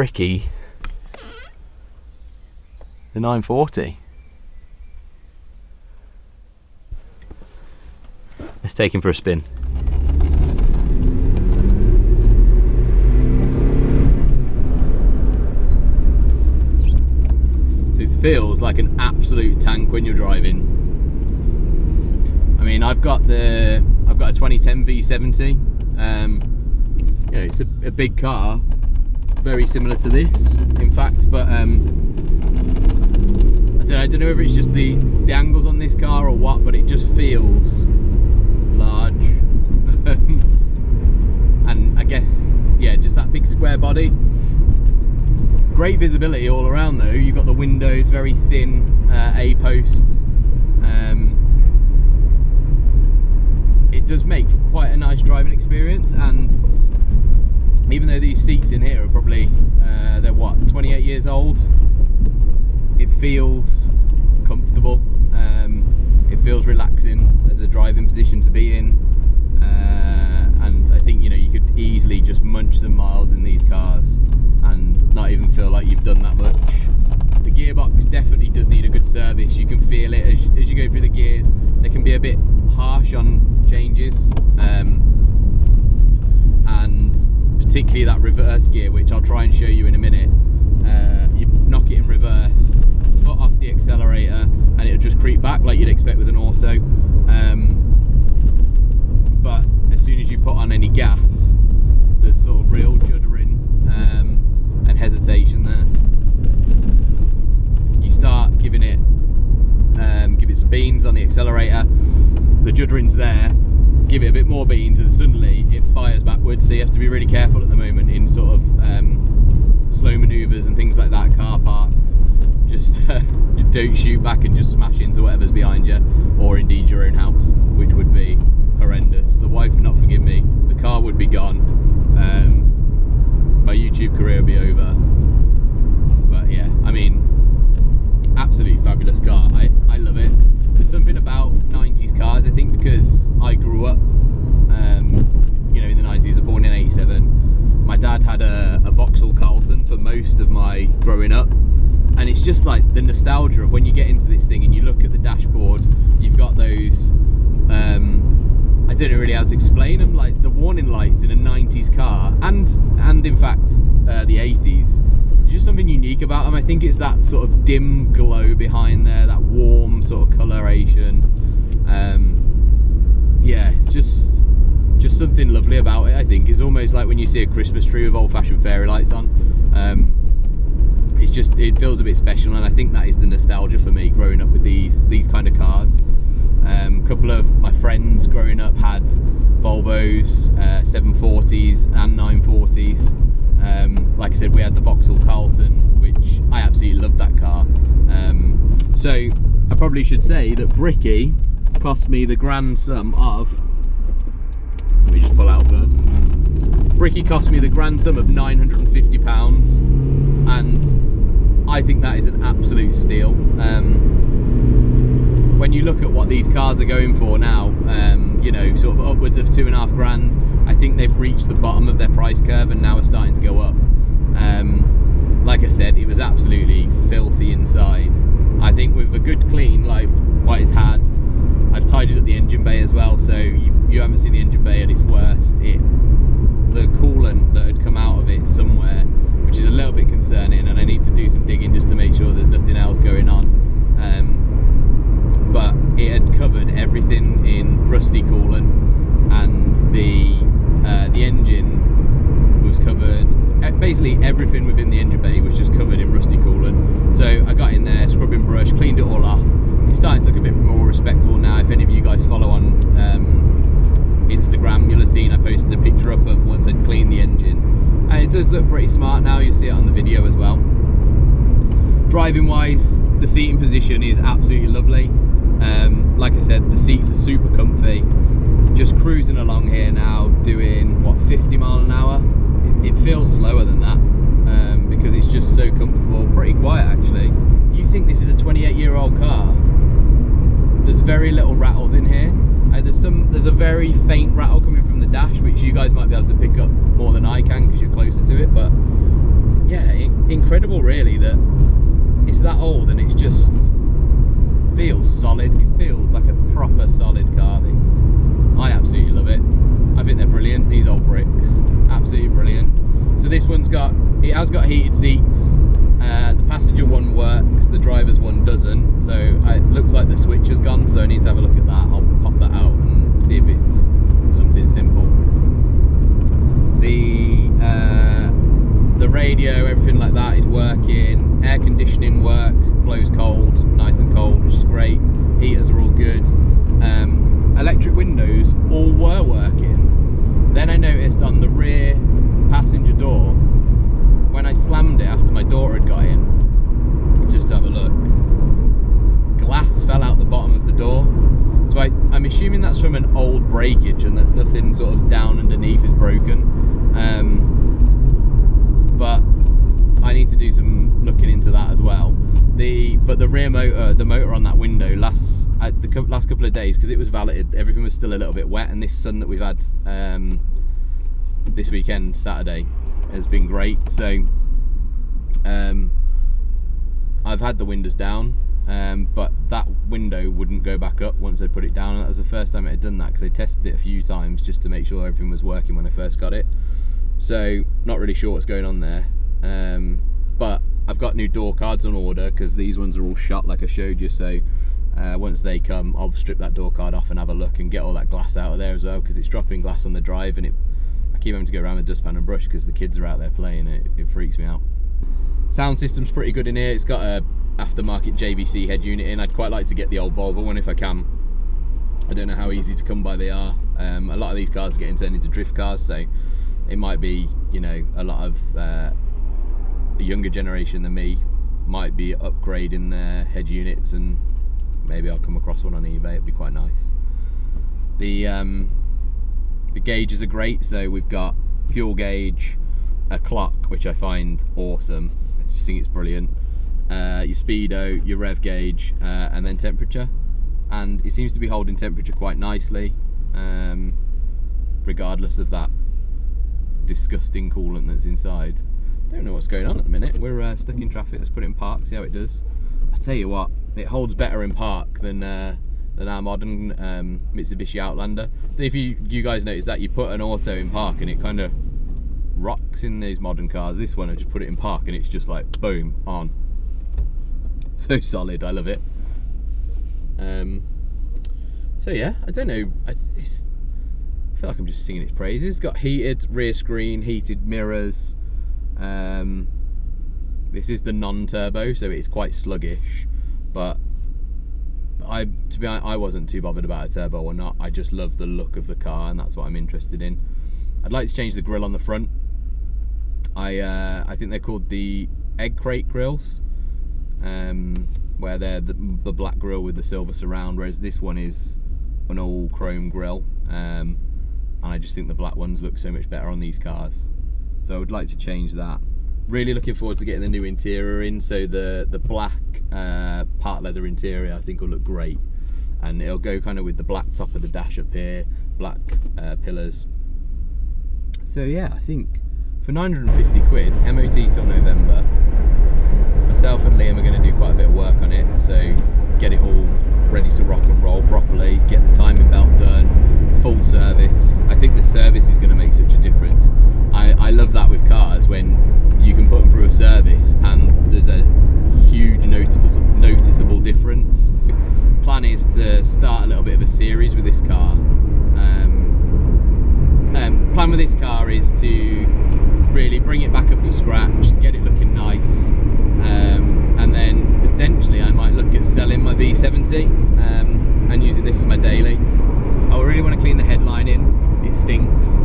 bricky the 940. Let's take him for a spin. It feels like an absolute tank when you're driving. I mean, I've got a 2010 V70. You know, it's a big car, very similar to this, in fact. But I don't know if it's just the angles on this car or what, but it just feels large. And I guess, yeah, just that big square body. Great visibility all around though. You've got the windows, very thin A-posts. It does make for quite a nice driving experience, and even though these seats in here are probably, they're what, 28 years old, it feels comfortable. It feels relaxing as a driving position to be in. And I think, you know, you could easily just munch some miles in these cars and not even feel like you've done that much. The gearbox definitely does need a good service. You can feel it as you go through the gears. They can be a bit harsh on changes, and particularly that reverse gear, which I'll try and show you in a minute. You knock it in reverse, foot off the accelerator, and it'll just creep back like you'd expect with an auto. But as soon as you put on any gas, there's sort of real juddering and hesitation there. You start giving it some beans on the accelerator, the juddering's there, give it a bit more beans, and suddenly it fires backwards. So you have to be really careful at the moment in sort of slow manoeuvres and things like that, car parks. Just you don't shoot back and just smash into whatever's behind you, or indeed your own house, which would be horrendous. The wife would not forgive me. The car would be gone. My YouTube career would be over. But yeah, I mean, absolutely fabulous car. I love it. There's something about 90s cars, I think, because I grew up, you know, in the 90s. I was born in 87. My dad had a Vauxhall Carlton for most of my growing up, and it's just like the nostalgia of when you get into this thing and you look at the dashboard. You've got those, I don't know really how to explain them, like the warning lights in a 90s car, and in fact the 80s. There's just something unique about them. I think it's that sort of dim glow behind there, that warm sort of coloration. Yeah, it's just something lovely about it. I think it's almost like when you see a Christmas tree with old-fashioned fairy lights on. It feels a bit special, and I think that is the nostalgia for me growing up with these kind of cars. A couple of my friends growing up had Volvos, 740s and 940s. Like I said, we had the Vauxhall Carlton, which I absolutely loved that car. So I probably should say that Bricky cost me the grand sum of, let me just pull out first. Bricky cost me the grand sum of £950, and I think that is an absolute steal. When you look at what these cars are going for now, you know, sort of upwards of £2,500, I think they've reached the bottom of their price curve and now are starting to go up. Like I said, it was absolutely filthy inside. I think with a good clean like what it's had, I've tidied up the engine bay as well, so you haven't seen the engine bay at its worst. The coolant that had come out of it somewhere, which is a little bit concerning, and I need to do some digging just to make sure there's nothing else going on. But it had covered everything in rusty coolant, and the engine was covered. Basically everything within the engine bay was just covered in rusty coolant. So I got in there, scrubbing brush, cleaned it all off. It's starting to look a bit more respectable now. If any of you guys follow on Instagram, you'll have seen I posted a picture up of once I'd cleaned the engine, and it does look pretty smart now. You'll see it on the video as well. Driving wise, the seating position is absolutely lovely. Like I said, the seats are super comfy. Just cruising along here now, doing what, 50 mile an hour. It feels slower than that, because it's just so comfortable. Pretty quiet actually. You think this is a 28-year-old car. There's very little rattles in here. there's a very faint rattle coming from the dash, which you guys might be able to pick up more than I can because you're closer to it. But yeah, incredible really that it's that old and it's just feels solid. It feels like a proper solid car. This, I absolutely love it. I think they're brilliant, these old bricks, absolutely brilliant. So this one's it has got heated seats. The passenger one works, the driver's one doesn't, so it looks like the switch has gone, so I need to have a look at that. I'll pop that out and see if it's something simple. The radio, everything like that is working. Air conditioning works, it blows cold, nice and cold, which is great. Heaters are all good. Electric windows all were working. Then I noticed on the rear passenger door, when I slammed it after my daughter had got in, just to have a look, glass fell out the bottom of the door. So I'm assuming that's from an old breakage and that nothing sort of down underneath is broken. But I need to do some looking into that as well. But the rear motor, the motor on that window, the last couple of days, because it was valeted, everything was still a little bit wet, and this sun that we've had this weekend, Saturday, has been great. So I've had the windows down, but that window wouldn't go back up once I put it down, and that was the first time it had done that, because I tested it a few times just to make sure everything was working when I first got it. So not really sure what's going on there, but I've got new door cards on order because these ones are all shot like I showed you. So once they come, I'll strip that door card off and have a look and get all that glass out of there as well, because it's dropping glass on the drive, and I keep having to go around with dustpan and brush because the kids are out there playing. It freaks me out. Sound system's pretty good in here. It's got a aftermarket JVC head unit in. I'd quite like to get the old Volvo one if I can. I don't know how easy to come by they are. A lot of these cars are getting turned into drift cars, so it might be, you know, a lot of the younger generation than me might be upgrading their head units, and maybe I'll come across one on eBay. It'd be quite nice. The gauges are great. So we've got fuel gauge, a clock, which I find awesome. I just think it's brilliant. Your speedo, your rev gauge, and then temperature. And it seems to be holding temperature quite nicely, regardless of that disgusting coolant that's inside. Don't know what's going on at the minute. We're stuck in traffic. Let's put it in park, see how it does. I tell you what, it holds better in park than our modern Mitsubishi Outlander. If you guys notice that, you put an auto in park and it kind of rocks in these modern cars. This one, I just put it in park and it's just like boom, on. So solid, I love it. So yeah, I don't know, I feel like I'm just singing its praises. It's got heated rear screen, heated mirrors. This is the non-turbo, so it's quite sluggish, but to be honest, I wasn't too bothered about a turbo or not. I just love the look of the car, and that's what I'm interested in. I'd like to change the grille on the front. I think they're called the egg crate grills, where they're the black grille with the silver surround, whereas this one is an all chrome grille, and I just think the black ones look so much better on these cars. So I would like to change that. Really looking forward to getting the new interior in. So the black part leather interior I think will look great, and it'll go kind of with the black top of the dash up here, black pillars. So yeah, I think for 950 quid, MOT till November, myself and Liam are going to do quite a bit of work on it, so get it all ready to rock and roll properly, get the timing belt done, full service. I think the service is going to make such a difference. I love that with cars, when you can put them through a service and there's a huge noticeable difference. Plan is to start a little bit of a series with this car. Plan with this car is to really bring it back up to scratch, get it looking nice, and then potentially I might look at selling my V70 and using this as my daily. I really want to clean the headline in. It stinks.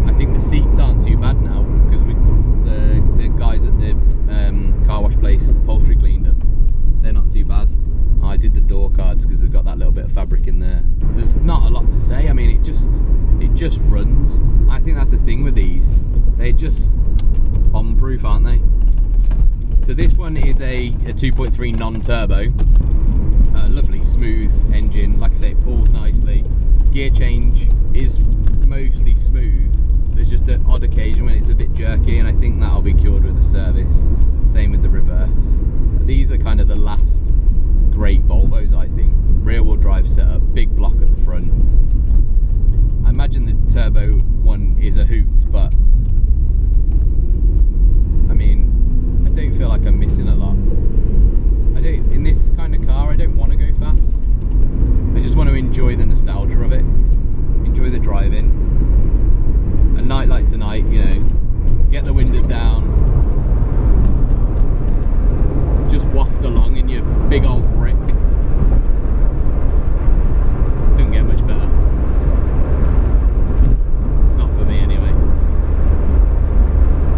I think the seats aren't too bad now, because the guys at the car wash place, upholstery, cleaned them. They're not too bad. I did the door cards because they've got that little bit of fabric in there. There's not a lot to say. I mean, it just runs. I think that's the thing with these. They're just bomb-proof, aren't they? So this one is a 2.3 non-turbo. Lovely smooth engine. Like I say, it pulls nicely. Gear change is mostly smooth. There's just an odd occasion when it's a bit jerky, and I think that'll be cured with the service. Same with the reverse. These are kind of the last great Volvos, I think. Rear wheel drive setup, big block at the front. I imagine the turbo one is a hoot, but I mean, I don't feel like I'm missing a lot. In this kind of car, I don't want to go fast. I just want to enjoy the nostalgia of it, enjoy the driving. A night like tonight, you know, get the windows down,